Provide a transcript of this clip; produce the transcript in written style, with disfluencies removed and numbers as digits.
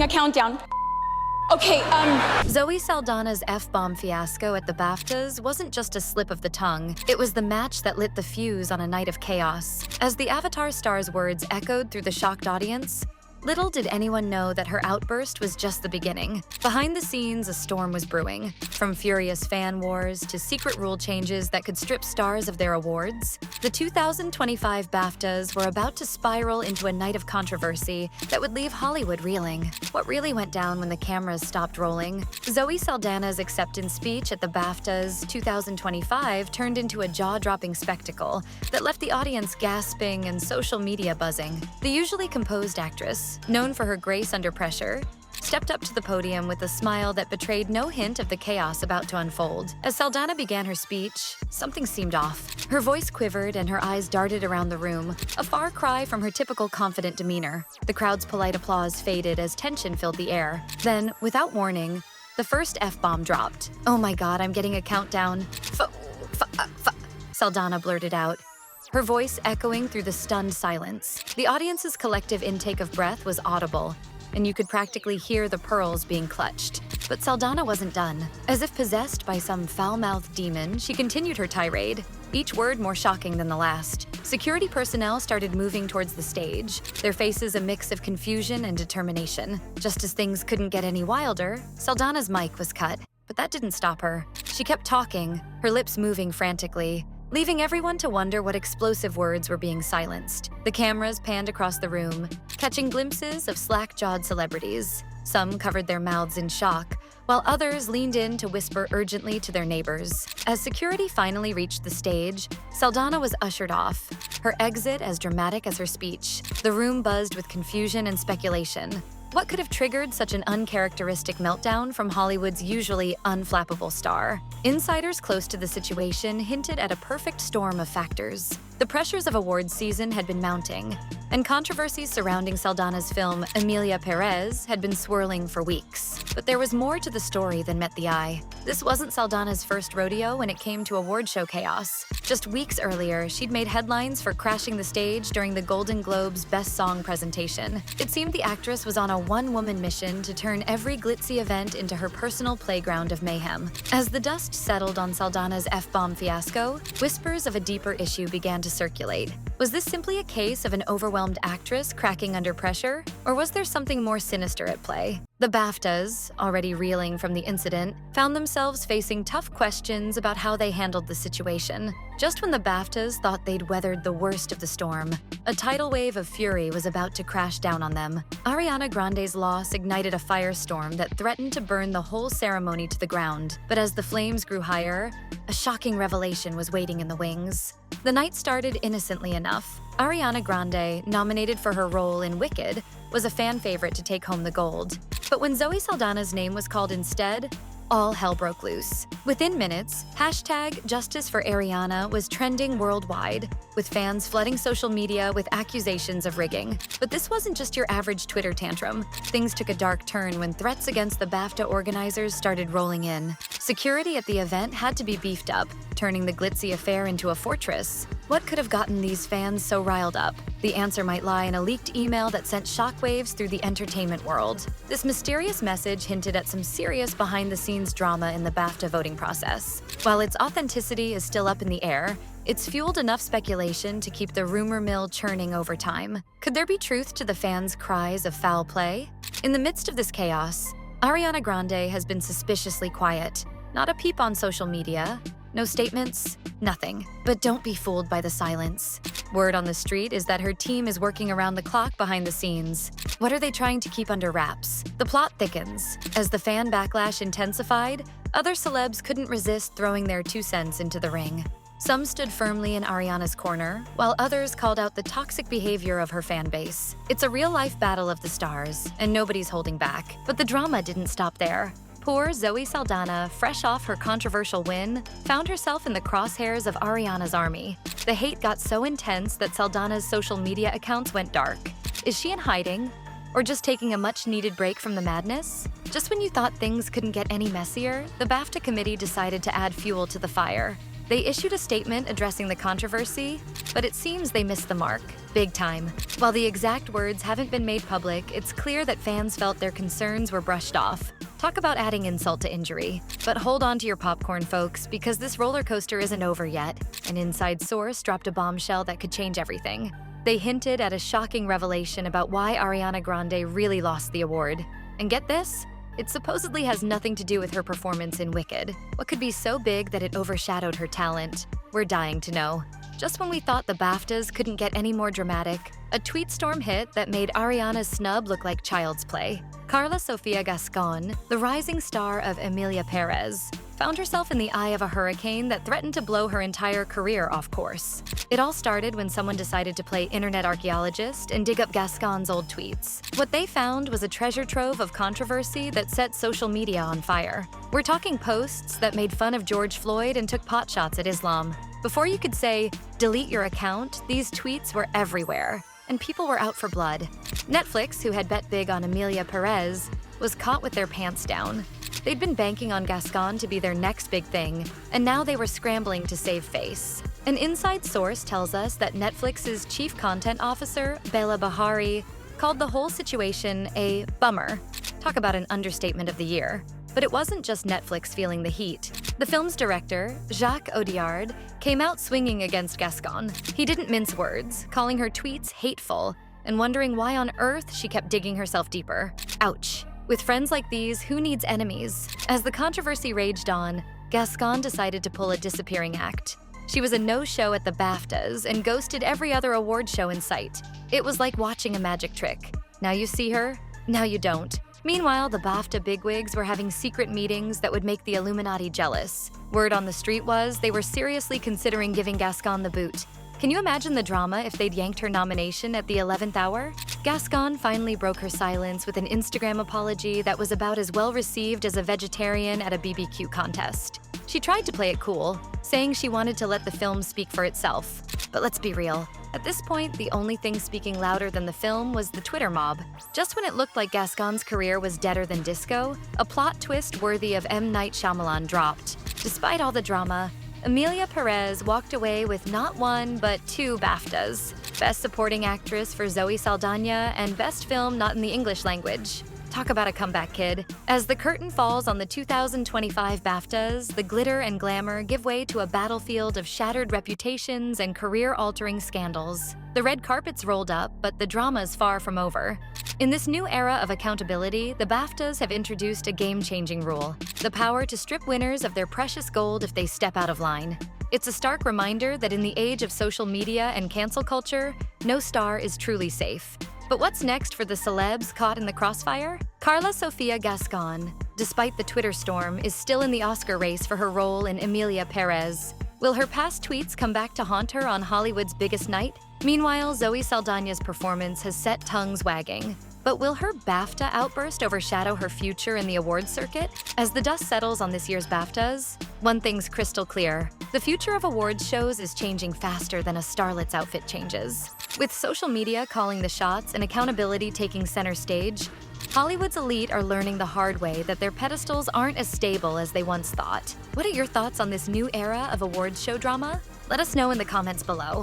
starting a countdown. Okay, Zoe Saldana's F-bomb fiasco at the BAFTAs wasn't just a slip of the tongue. It was the match that lit the fuse on a night of chaos. As the Avatar star's words echoed through the shocked audience, little did anyone know that her outburst was just the beginning. Behind the scenes, a storm was brewing. From furious fan wars to secret rule changes that could strip stars of their awards, the 2025 BAFTAs were about to spiral into a night of controversy that would leave Hollywood reeling. What really went down when the cameras stopped rolling? Zoe Saldana's acceptance speech at the BAFTAs 2025 turned into a jaw-dropping spectacle that left the audience gasping and social media buzzing. The usually composed actress, known for her grace under pressure, stepped up to the podium with a smile that betrayed no hint of the chaos about to unfold. As Saldana began her speech, something seemed off. Her voice quivered and her eyes darted around the room, a far cry from her typical confident demeanor. The crowd's polite applause faded as tension filled the air. Then, without warning, the first F-bomb dropped. "Oh my God, I'm getting a countdown." Saldana blurted out, her voice echoing through the stunned silence. The audience's collective intake of breath was audible, and you could practically hear the pearls being clutched. But Saldana wasn't done. As if possessed by some foul-mouthed demon, she continued her tirade, each word more shocking than the last. Security personnel started moving towards the stage, their faces a mix of confusion and determination. Just as things couldn't get any wilder, Saldana's mic was cut, but that didn't stop her. She kept talking, her lips moving frantically, leaving everyone to wonder what explosive words were being silenced. The cameras panned across the room, catching glimpses of slack-jawed celebrities. Some covered their mouths in shock, while others leaned in to whisper urgently to their neighbors. As security finally reached the stage, Saldana was ushered off, her exit as dramatic as her speech. The room buzzed with confusion and speculation. What could have triggered such an uncharacteristic meltdown from Hollywood's usually unflappable star? Insiders close to the situation hinted at a perfect storm of factors. The pressures of awards season had been mounting, and controversies surrounding Saldana's film Emilia Perez had been swirling for weeks. But there was more to the story than met the eye. This wasn't Saldana's first rodeo when it came to award show chaos. Just weeks earlier, she'd made headlines for crashing the stage during the Golden Globe's Best Song presentation. It seemed the actress was on a one-woman mission to turn every glitzy event into her personal playground of mayhem. As the dust settled on Saldana's F-bomb fiasco, whispers of a deeper issue began to circulate. Was this simply a case of an overwhelmed actress cracking under pressure, or was there something more sinister at play? The BAFTAs, already reeling from the incident, found themselves facing tough questions about how they handled the situation. Just when the BAFTAs thought they'd weathered the worst of the storm, a tidal wave of fury was about to crash down on them. Ariana Grande's loss ignited a firestorm that threatened to burn the whole ceremony to the ground. But as the flames grew higher, a shocking revelation was waiting in the wings. The night started innocently enough. Ariana Grande, nominated for her role in Wicked, was a fan favorite to take home the gold. But when Zoe Saldana's name was called instead, all hell broke loose. Within minutes, #JusticeForAriana was trending worldwide, with fans flooding social media with accusations of rigging. But this wasn't just your average Twitter tantrum. Things took a dark turn when threats against the BAFTA organizers started rolling in. Security at the event had to be beefed up, turning the glitzy affair into a fortress. What could have gotten these fans so riled up? The answer might lie in a leaked email that sent shockwaves through the entertainment world. This mysterious message hinted at some serious behind-the-scenes drama in the BAFTA voting process. While its authenticity is still up in the air, it's fueled enough speculation to keep the rumor mill churning over time. Could there be truth to the fans' cries of foul play? In the midst of this chaos, Ariana Grande has been suspiciously quiet. Not a peep on social media, no statements, nothing. But don't be fooled by the silence. Word on the street is that her team is working around the clock behind the scenes. What are they trying to keep under wraps? The plot thickens. As the fan backlash intensified, other celebs couldn't resist throwing their 2 cents into the ring. Some stood firmly in Ariana's corner, while others called out the toxic behavior of her fan base. It's a real-life battle of the stars, and nobody's holding back. But the drama didn't stop there. Poor Zoe Saldana, fresh off her controversial win, found herself in the crosshairs of Ariana's army. The hate got so intense that Saldana's social media accounts went dark. Is she in hiding? Or just taking a much-needed break from the madness? Just when you thought things couldn't get any messier, the BAFTA committee decided to add fuel to the fire. They issued a statement addressing the controversy, but it seems they missed the mark, big time. While the exact words haven't been made public, it's clear that fans felt their concerns were brushed off. Talk about adding insult to injury. But hold on to your popcorn, folks, because this roller coaster isn't over yet. An inside source dropped a bombshell that could change everything. They hinted at a shocking revelation about why Ariana Grande really lost the award. And get this? It supposedly has nothing to do with her performance in Wicked. What could be so big that it overshadowed her talent? We're dying to know. Just when we thought the BAFTAs couldn't get any more dramatic, a tweet storm hit that made Ariana's snub look like child's play. Carla Sofia Gascon, the rising star of Emilia Perez, found herself in the eye of a hurricane that threatened to blow her entire career off course. It all started when someone decided to play internet archaeologist and dig up Gascon's old tweets. What they found was a treasure trove of controversy that set social media on fire. We're talking posts that made fun of George Floyd and took potshots at Islam. Before you could say, delete your account, these tweets were everywhere, and people were out for blood. Netflix, who had bet big on Emilia Perez, was caught with their pants down. They'd been banking on Gascon to be their next big thing, and now they were scrambling to save face. An inside source tells us that Netflix's chief content officer, Bela Bahari, called the whole situation a bummer. Talk about an understatement of the year. But it wasn't just Netflix feeling the heat. The film's director, Jacques Audiard, came out swinging against Gascon. He didn't mince words, calling her tweets hateful and wondering why on earth she kept digging herself deeper. Ouch. With friends like these, who needs enemies? As the controversy raged on, Gascon decided to pull a disappearing act. She was a no-show at the BAFTAs and ghosted every other award show in sight. It was like watching a magic trick. Now you see her, now you don't. Meanwhile, the BAFTA bigwigs were having secret meetings that would make the Illuminati jealous. Word on the street was they were seriously considering giving Gascon the boot. Can you imagine the drama if they'd yanked her nomination at the 11th hour? Gascon finally broke her silence with an Instagram apology that was about as well received as a vegetarian at a BBQ contest. She tried to play it cool, saying she wanted to let the film speak for itself. But let's be real. At this point, the only thing speaking louder than the film was the Twitter mob. Just when it looked like Gascon's career was deader than disco, a plot twist worthy of M. Night Shyamalan dropped. Despite all the drama, Emilia Perez walked away with not one, but 2 BAFTAs. Best Supporting Actress for Zoe Saldana and Best Film Not in the English Language. Talk about a comeback, kid. As the curtain falls on the 2025 BAFTAs, the glitter and glamour give way to a battlefield of shattered reputations and career-altering scandals. The red carpet's rolled up, but the drama's far from over. In this new era of accountability, the BAFTAs have introduced a game-changing rule: the power to strip winners of their precious gold if they step out of line. It's a stark reminder that in the age of social media and cancel culture, no star is truly safe. But what's next for the celebs caught in the crossfire? Carla Sofia Gascon, despite the Twitter storm, is still in the Oscar race for her role in Emilia Perez. Will her past tweets come back to haunt her on Hollywood's biggest night? Meanwhile, Zoe Saldana's performance has set tongues wagging. But will her BAFTA outburst overshadow her future in the awards circuit? As the dust settles on this year's BAFTAs, one thing's crystal clear. The future of awards shows is changing faster than a starlet's outfit changes. With social media calling the shots and accountability taking center stage, Hollywood's elite are learning the hard way that their pedestals aren't as stable as they once thought. What are your thoughts on this new era of awards show drama? Let us know in the comments below.